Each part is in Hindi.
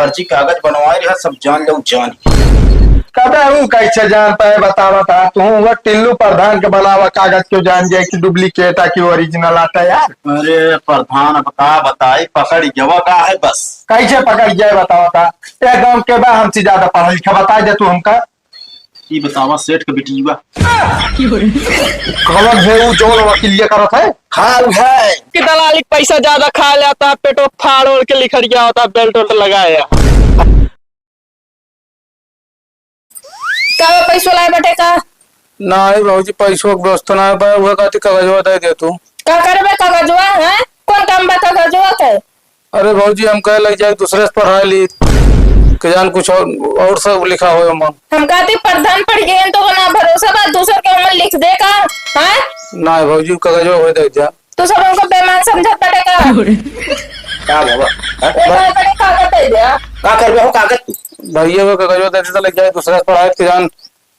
फर्जी कागज बनवाए रहा सब जान लो जान। कबे हूँ कैसे जान पाए बतावा था तू वो टिल्लू प्रधान के बनावा कागज क्यों जान जाए कि डुप्लीकेट है कि ओरिजिनल आता है यार। अरे प्रधान बता बताए पकड़ जवा का है बस। कैसे पकड़ जाए बतावा था एक गाँव के बाद हमसे ज्यादा पढ़ा लिखा बता दे तू हमका। ये बतावा सेठ के बेटीवा कौन है वो जो वकीलिया करत है हाल है कि दलाली पैसा ज्यादा खा लेता है, पेटो फाड़ ओढ़ के लिखड़ गया होता, बेल्ट उल्ट लगाया। का पैसो लाए बटे का नहीं भाजी पैसों की व्यवस्था ना है वह कहती कागजवा दे तू का करबे कागजवा है कौन काम बा कागजवा के। अरे भाजी हम कह लग जाए दूसरे से पढ़ा ली कि जान कुछ और सब लिखा हो हम कहते प्रधान पढ़ गए तो ना भरोसा बा दूसर के मन लिख दे का है ना भाजी कागजवा हो दे दिया तू सब हमको बेईमान समझत बटे का क्या बाबा ए बड़े कागज दे दिया का करबे हो कागज भैया वो कागजवा दे देता लग जाए दूसरे से पढ़ा कि जान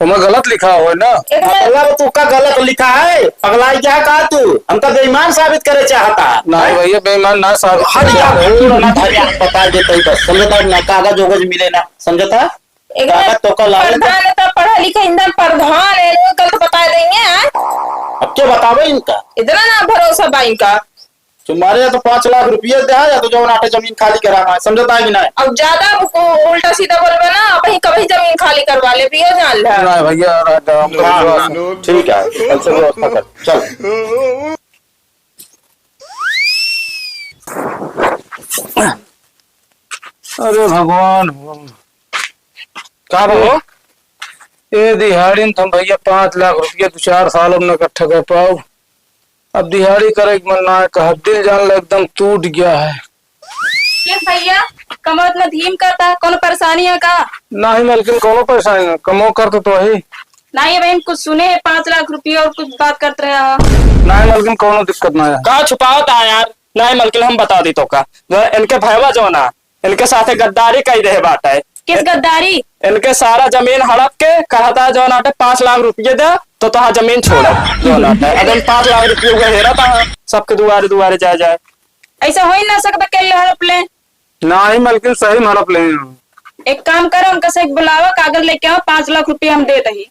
तुम्हें गलत लिखा हो ना। एक बार अल्लाह तू का गलत लिखा है पगलाई क्या कहा तू हमका बेईमान साबित करे चाहता है। नहीं भैया बेईमान ना साहब हट जा भूल ना धरिया बता देते ही बस समझता ना कागज वगज मिले ना समझता एक कागज तो का लावे प्रधान है तो पढ़ा लिखा इंदम प्रधान है गलत बता देंगे हैं। अब क्या बतावे इनका इतना ना भरोसा बा इनका तुम्हारे या तो 5 लाख रुपये दे या तो जो नाटे जमीन खाली कराना है समझता है कि नहीं। अब ज्यादा उल्टा सीधा बोलबे ना अब कभी जमीन खाली करवा ले पियो जान ले। नहीं भैया ठीक है कल से व्यवस्था कर चल। अरे भगवान का हो ये दिहाड़ी तुम भैया 5 लाख रुपया 2-4 सालों में इकट्ठा कर पाओ। अब दिहाड़ी करे मन ना कहा दिल जान लो एकदम टूट गया है। ये भैया कमर में धीम करता कौन परेशानी है का नहीं लेकिन कोनो परेशानी नहीं कमो करते तो ही नहीं बहन कुछ सुने 5 लाख रुपये और कुछ बात करते रहे हो। नहीं लेकिन कोनो दिक्कत नहीं है। का छुपावता है यार नहीं मलकिन हम बता दी तो का इनके भैया जो ना इनके साथे गद्दारी कही रहे बात है। किस गद्दारी इनके सारा जमीन हड़प के कहता जो नाटे 5 लाख रुपये दे तो तहा जमीन छोड़ा जो नाटे अगर 5 लाख रुपये हुए हेरा था सबके दुआरे दुआरे जाए जाए ऐसा हो ही ना सकता के हड़प ले। नहीं लेकिन सही हड़प ले एक काम करो उनका से बुलावा कागज लेके आओ 5 लाख रुपये हम दे दही।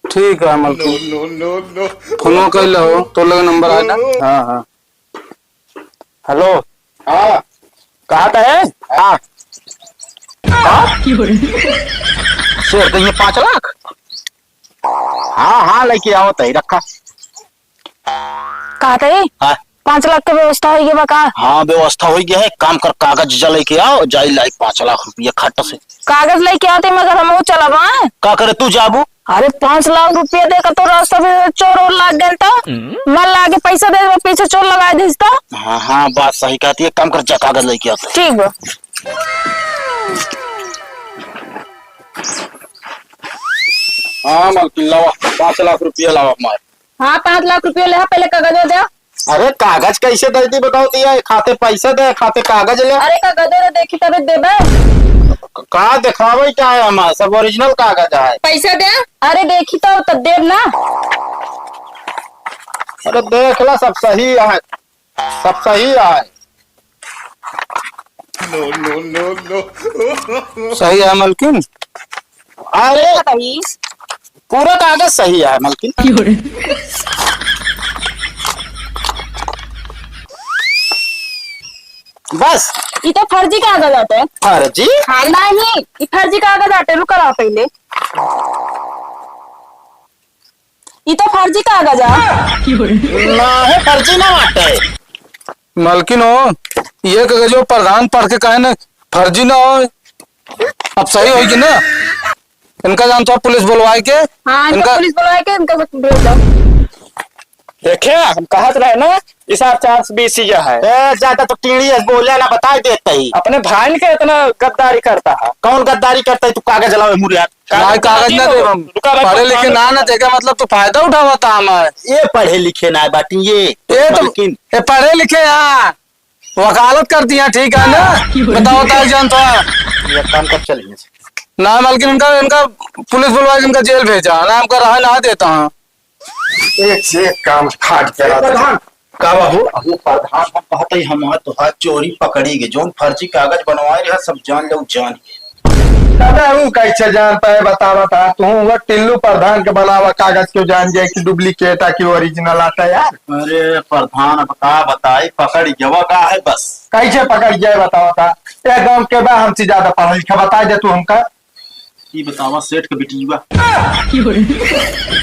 ठीक है मलकिन फोन कर लो तो लगे नंबर है ना। हाँ हाँ हेलो हाँ कहा था है हाँ शेर तो ये 5 लाख हाँ हाँ लेके आओ तही रखा कहा थे हाँ 5 लाख की व्यवस्था होगी बका। हाँ व्यवस्था हो गया है काम कर कागज जा लेके आओ जाई लाई 5 लाख रुपये खट से कागज लेके आते मगर हम चला रहा का करे तू जाबू। अरे 5 लाख रुपये देकर तो रास्ता में चोर और लाग गया था मन लागे पैसा दे पीछे चोर लगा दीजता। हाँ हाँ बात सही कहती है काम कर जा कागज लेके आता ठीक बा हाँ मलकिन लावा 5 लाख रुपये लावा हमारे। हाँ 5 लाख रुपये ले पहले कागज दे। अरे कागज कैसे दे दी बताओ दिया खाते पैसे दे खाते कागज ले। अरे कागज देखी तब देबे कहा दिखावे क्या है हमारे सब ओरिजिनल कागज है। पैसा दे। अरे देखी तो देब ना। अरे देख ला सब सही है सब सही है। सही है मलकिन। अरे पूरा कागज सही है मलकिन। बस ये तो फर्जी कागज आते हैं। फर्जी हाँ नहीं ये फर्जी कागज आते रुक रहा पहले ये तो फर्जी कागज है ना है फर्जी ना आटे मलकिन हो ये कागजो प्रधान पढ़ के कहे ना फर्जी ना हो अब सही होगी ना। इनका जानते हो पुलिस बुलवाए के। हाँ इनका पुलिस बुलवाए के इनका भेज दो। देखे हम कहत रहे ना इस 420 है ज्यादा तो टीढ़ी बोले ना बता देते ही अपने भाई के इतना गद्दारी करता है। कौन गद्दारी करता है तू कागज लावे मुरिया कागज ना दे पढ़े लिखे ना देगा मतलब तो फायदा उठाता हमारे। ये पढ़े लिखे ना बाटी ये तो ये पढ़े लिखे यहाँ वकालत कर दिया ठीक है ना। बताओ तार जानता है ये काम कब चलेंगे ना मलकिन इनका पुलिस बुलवा इनका जेल भेजा ना हमका रहा ना देता हूँ। एक से एक काम खाट के प्रधान का बाबू वो प्रधान हम कहते हम तो चोरी पकड़ी गए जोन फर्जी कागज बनवाए रहे सब जान लो जान कबे हूँ कैसे जान पाए बता तू वो टिल्लू प्रधान के बनावा कागज क्यों जान जाए कि डुप्लीकेट है कि ओरिजिनल आता है यार। अरे प्रधान बताई पकड़ गवा का है बस कैसे पकड़ जाए बता ये गांव के बा हमसे ज्यादा पढ़ा लिखा बता दे तू हमका। ये बतावा सेठ के बिटिया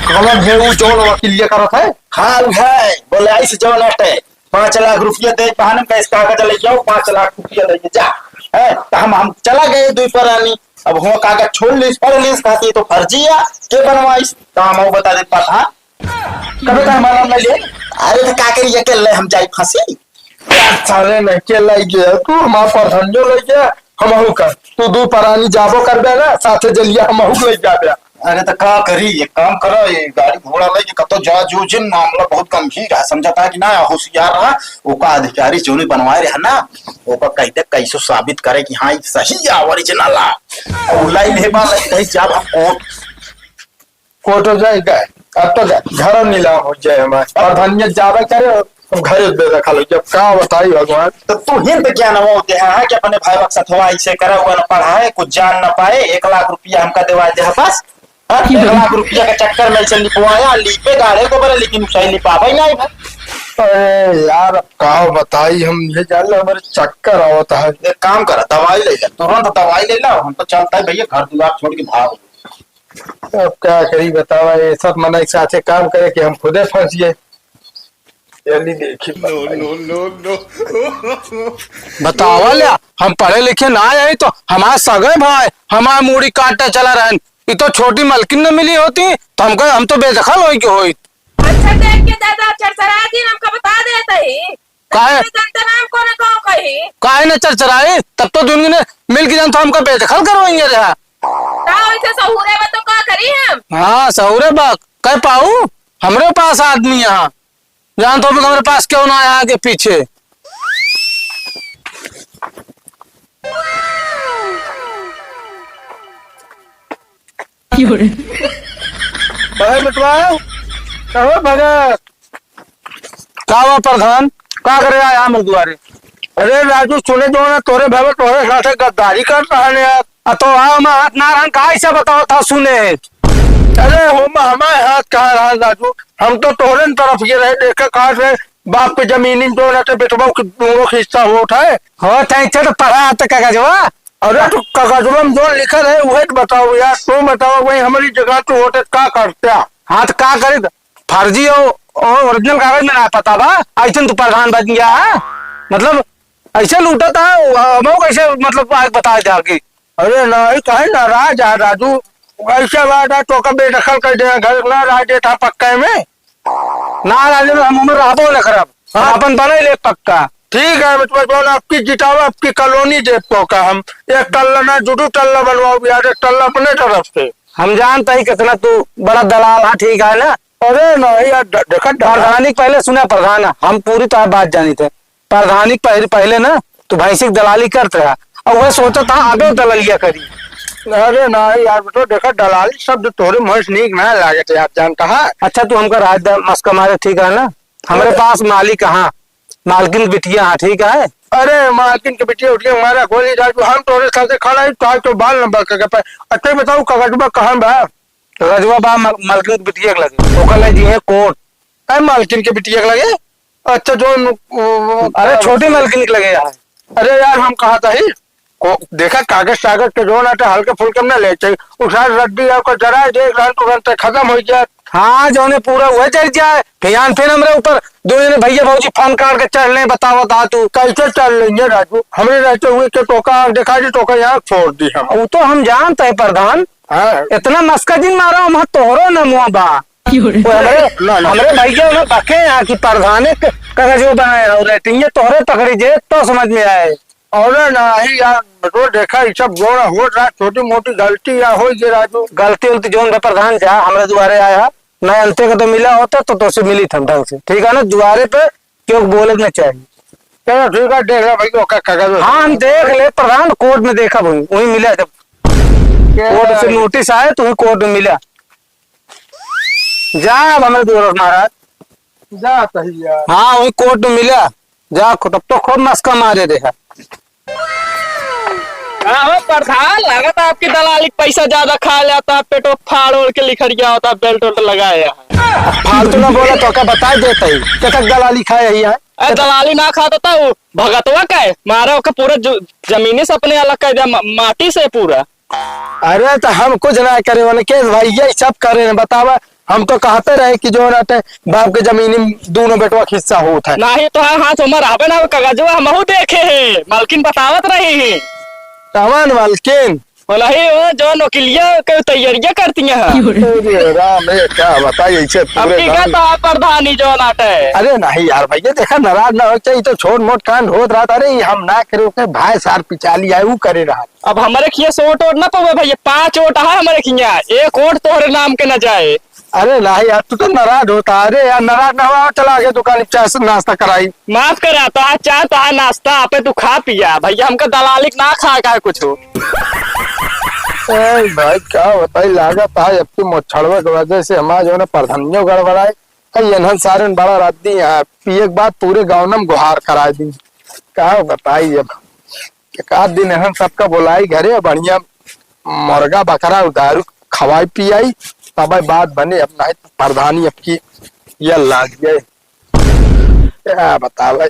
कौन है वो जोन वकीलिया करत है। हाँ है बोले ऐसे जो नटे 5 लाख रुपया दे बहाने का इस कागज ले जाओ 5 लाख रुपया ले जा है तो हम चला गए दुई परानी अब हो कागज छोड़ ली पढ़ ली कहती तो फर्जी है के बनवाई तो हम बता दे प्रधान कभी तक मालूम नहीं ले। अरे तो का करिए अकेले हम जाई फांसी साले नहीं के लाई गया तू हमार प्रधान जो ले गया हम कर तू दू परानी जाबो करबे ना साथे जलिया हम ले जाबे। अरे तो का करी ये काम करो ये गाड़ी घोड़ा लेके कतो जा जो जिन मामला बहुत गंभीर है समझता कि ना होशियार रहा ओका अधिकारी जो ने बनवाए रहा ना ओका कहते कैसे साबित करे कि हाँ ये सही है ओरिजिनल है ऑनलाइन है बात कहीं जा कोर्ट हो जाएगा अब तो घर नीलाम हो जाए हमारे प्रधानियत जावे करे घर दे रखा लो जब का बताई भगवान। तो तू हिंद क्या ना वो दे है कि अपने भाई वक्त हुआ ऐसे करा हुआ ना पढ़ाए कुछ जान ना पाए 1 लाख रुपया हमका देवा दे बस 1 लाख रुपया के चक्कर में से लिपवाया लिपे गाड़े को बोले लेकिन सही लिपावे नहीं भाई। अरे यार का बताई हम ये जान हमारे चक्कर आवता है। एक काम कर दवाई ले ले तुरंत दवाई ले ला हम तो चलता है भैया घर द्वार छोड़ के भाग। अब क्या करी बतावा ये सब मन एक साथ काम करे कि हम खुदे फंस गए। जल्दी देखी बतावा लिया हम पढ़े लिखे ना आए तो हमारे सगे भाई हमारा मूड़ी काटता चला रहे ये तो छोटी मलकिन न मिली होती तो हम तो बेदखल हो के होई। अच्छा देख के दादा चरचरा दिन हमको बता देता ही काहे जनता नाम कोने को कही काहे न चरचराए तब तो दुनिया ने मिल के जान तो हमका बेदखल करवाएंगे रहा का वैसे सहुरे में तो का करी हम। हाँ सहुरे बाग कह पाऊ हमरे पास आदमी यहाँ जान तो हमारे पास क्यों ना आया आगे पीछे। भगत का हुआ प्रधान का करे आया हमारे द्वारे। अरे राजू सुने जो ना तोरे भाई तोरे साथे गद्दारी कर रहा है यार। तो हम हाथ नारायण का ऐसा बताओ था सुने। अरे हम हमारे हाथ कहा रहा राजू हम तो तोरे तरफ ये रहे देखे काट रहे बाप पे जमीनी जो रहते बेटवा की दोनों का हिस्सा हो उठाए हो तो पढ़ा आता कागजवा। अरे तो कागजवा में जो लिखा है वही तो बताओ यार तू बताओ वही हमारी जगह तो होते क्या करते हाँ तो का करे फर्जी हो ओरिजिनल कागज में ना पता बा ऐसे तो प्रधान बन गया है मतलब ऐसे लूटा था वो कैसे मतलब बता दे आगे। अरे नहीं कहे नाराज है राजू ऐसे बात है तो कभी दखल कर दे घर ना राज था पक्का में ना राजे हम उम्र रहबो न करब अपन बने ले पक्का। ठीक है मतलब आपकी जितावा आपकी कॉलोनी दे तो का हम 1 टल्ला ना जुडू टल्ला बनवाओ यार 1 टल्ला अपने तरफ से हम जानते ही कितना तू बड़ा दलाल है ठीक है ना। अरे नहीं यार देखा प्रधानिक पहले सुना प्रधान हम पूरी तरह बात जानी थे प्रधानिक पहले ना तू भैंसी दलाली करते रहा और वह सोचा था आगे दलालिया करी। अरे नहीं यार तो देखा दलाली शब्द तोरे मुंह नीक ना लागे थे आप जानता है। अच्छा तू हमका राज मस्का मारे ठीक है ना हमारे पास मालिक कहाँ मालकिन बिटिया हाँ ठीक है। अरे मालकिन के बिटिया उठिए हमारा गोली राजू हम तोरे साथ खड़ा ही तो बाल नंबर का पे अच्छा बताओ कागजबा कहाँ बा रजवा बा मालकिन की बिटिया लगे ओकर जी है कोर्ट है मालकिन के बिटिया लगे। अच्छा जो अरे छोटी मालकिन लगे यार। अरे यार हम कहा था ही देखा कागज के जो ना हल्के फुल्के में ले चाहिए उठा रद्दी आपको जरा देख रहा तुरंत खत्म हो जाए। हाँ जो ने पूरा हुआ चल जाए फिर हमारे ऊपर दोनों ने भैया भाजी फोन काट के चढ़ ले बताओ बता तू कैसे चल लेंगे राजू हमरे रहते हुए के टोका देखा जी टोका यहाँ छोड़ दी हम वो तो हम जानते है प्रधान इतना मस्का जिन मारा हम तोहरो न मुआ बा हमारे भैया में बके यहाँ की प्रधान कागज बनाए और रेटिंग तोहरे पकड़ी जे तो समझ में आए। और नहीं यार तो देखा ये सब जो हो रहा छोटी मोटी गलती या हो राजू गलती उलती जो प्रधान जा हमारे द्वारे आया न अंते का तो मिला होता तो से मिली था ढंग से ठीक है ना द्वारे पे क्यों बोले न चाहिए। चलो ठीक है देख रहा भाई कागज हाँ हम देख ले प्रधान कोर्ट में देखा वही मिला जब कोर्ट से नोटिस आए तो वही कोर्ट में मिला जा अब हमारे द्वारा महाराज जा सही यार। हाँ वही कोर्ट में मिला जा तब तो खूब मस्का मारे रहे। हाँ प्रधान लागत है आपकी दलाली पैसा ज्यादा खा लेता है, पेटो फाड़ ओढ़ के लिखर गया होता है, बेल्ट उल्ट लगाया है। फालतू ना बोला तो क्या बता देता ही क्या तक दलाली खाए ही है। दलाली ना खाता था वो भगतवा का है मारा का पूरा जमीनी से अपने अलग कर दिया माटी से पूरा। अरे तो हम कुछ ना करे वाले केस भाई ये सब करे न बतावा। हम तो कहते रहे कि जो नाटे बाप के जमीनी दोनों बेटवा हिस्सा होता है। नहीं तो हाथ उमर आवे ना कागजवा हम देखे है मालकिन बतावत रही है। कमान मालकिन बोला ही वो जो वकीलिया के तैयारियां करती हैं। अरे राम रे क्या बताइए इसे अब पूरे ठीक है गाँव- तो प्रधानी जो नाटे अरे नहीं यार भैया देखा नाराज ना हो चाहिए तो छोट मोट कांड होत रहा था। अरे ये हम ना करे के भाई सार पिचाली आए वो करे रहा। अब हमारे खिया 100 वोट ना पवे भैया 5 वोट है हमारे खिया, एक वोट तोहरे नाम के न जाए। अरे नहीं यार तू तो नाराज होता। अरे यार नाराज ना हुआ चला गया दुकान पे चाय से नाश्ता कराई। माफ करे तो आज चाह तो आज नाश्ता आपे तू खा पिया भैया हमका दलाली ना खा का कुछ हो। भाई क्या बताई लागत है अब की मोछड़वे की वजह से हमारा जो है प्रधानियों गड़बड़ाए यहन सारे बड़ा रात दी पिए के बाद पूरे गाँव में गुहार करा दी। क्या बताई अब एक आध दिन एहन सबका बुलाई घरे बढ़िया मुर्गा बकरा उधारू खवाई पियाई तब बात बने। अब नहीं तो प्रधानी अब की ये लाग गए क्या बतावे।